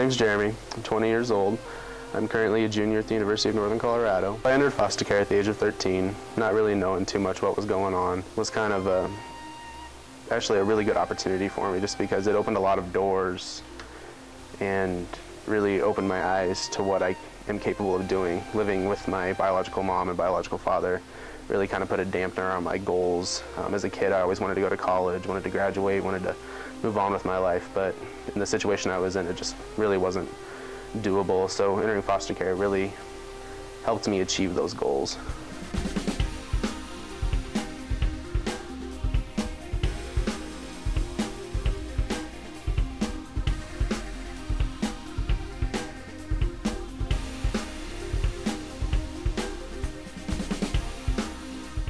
name's Jeremy. I'm 20 years old. I'm currently a junior at the University of Northern Colorado. I entered foster care at the age of 13, not really knowing too much what was going on. It was kind of actually a really good opportunity for me, just because it opened a lot of doors and really opened my eyes to what I am capable of doing. Living with my biological mom and biological father really kind of put a dampener on my goals. As a kid, I always wanted to go to college, wanted to graduate, wanted to move on with my life, but in the situation I was in, it just really wasn't doable. So entering foster care really helped me achieve those goals.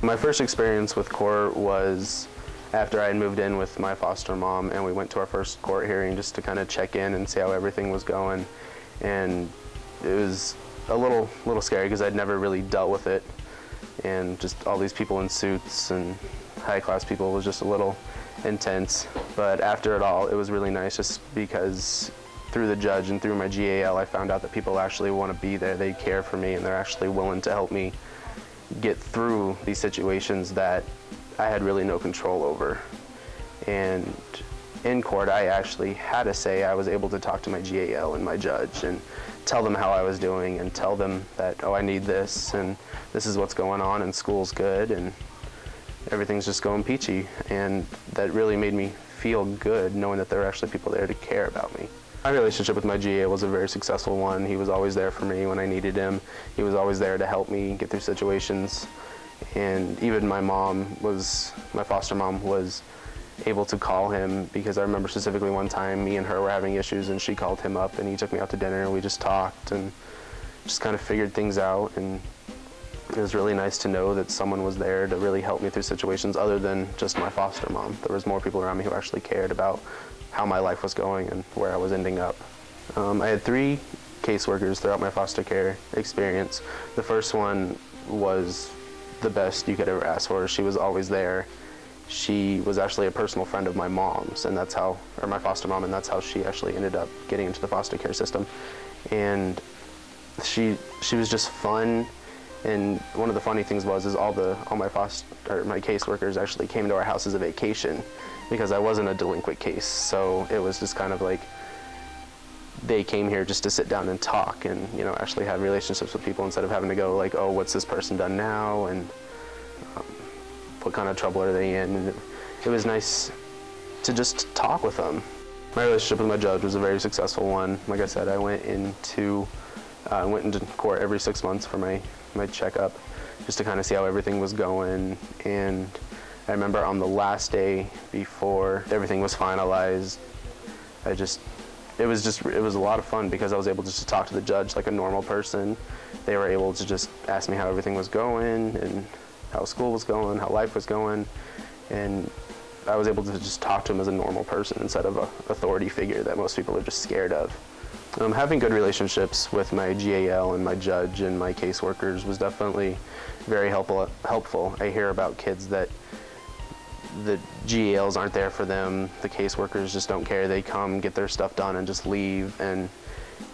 My first experience with court was after I had moved in with my foster mom, and we went to our first court hearing just to kind of check in and see how everything was going. And it was a little scary because I'd never really dealt with it, and just all these people in suits and high-class people was just a little intense. But after it all, it was really nice, just because through the judge and through my GAL, I found out that people actually want to be there. They care for me, and they're actually willing to help me get through these situations that I had really no control over. And in court, I actually had a say. I was able to talk to my GAL and my judge and tell them how I was doing, and tell them that, oh, I need this, and this is what's going on, and school's good, and everything's just going peachy. And that really made me feel good, knowing that there were actually people there to care about me. My relationship with my GA was a very successful one. He was always there for me when I needed him. He was always there to help me get through situations. And even my foster mom was able to call him, because I remember specifically one time me and her were having issues, and she called him up and he took me out to dinner, and we just talked and just kind of figured things out. And it was really nice to know that someone was there to really help me through situations other than just my foster mom. There was more people around me who actually cared about how my life was going and where I was ending up. I had 3 caseworkers throughout my foster care experience. The first one was the best you could ever ask for. She was always there. She was actually a personal friend of my mom's, and that's how, or my foster mom, and that's how she actually ended up getting into the foster care system. And she was just fun. And one of the funny things was all my caseworkers actually came to our house as a vacation, because I wasn't a delinquent case. So it was just kind of like they came here just to sit down and talk and, you know, actually have relationships with people, instead of having to go like, oh, what's this person done now, and what kind of trouble are they in. And it was nice to just talk with them. My relationship with my judge was a very successful one. Like I said, I went into court every 6 months for my checkup, just to kind of see how everything was going. And I remember on the last day before everything was finalized, it was a lot of fun, because I was able just to talk to the judge like a normal person. They were able to just ask me how everything was going, and how school was going, how life was going, and I was able to just talk to him as a normal person instead of an authority figure that most people are just scared of. Having good relationships with my GAL and my judge and my caseworkers was definitely very helpful. I hear about kids that the GALs aren't there for them, the caseworkers just don't care. They come, get their stuff done, and just leave, and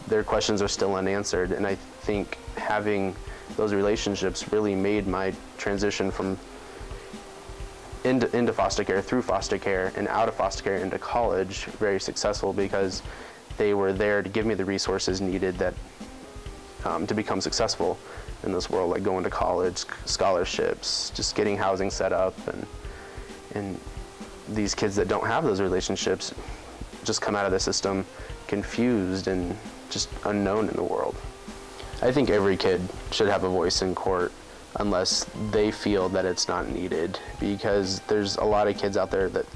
their questions are still unanswered. And I think having those relationships really made my transition from into foster care, through foster care, and out of foster care into college very successful, because they were there to give me the resources needed that to become successful in this world, like going to college, scholarships, just getting housing set up. And these kids that don't have those relationships just come out of the system confused and just unknown in the world. I think every kid should have a voice in court, unless they feel that it's not needed, because there's a lot of kids out there that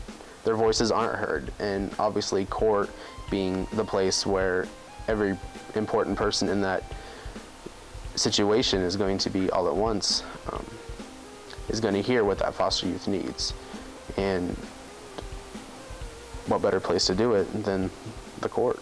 their voices aren't heard. And obviously court, being the place where every important person in that situation is going to be all at once, is going to hear what that foster youth needs. And what better place to do it than the court?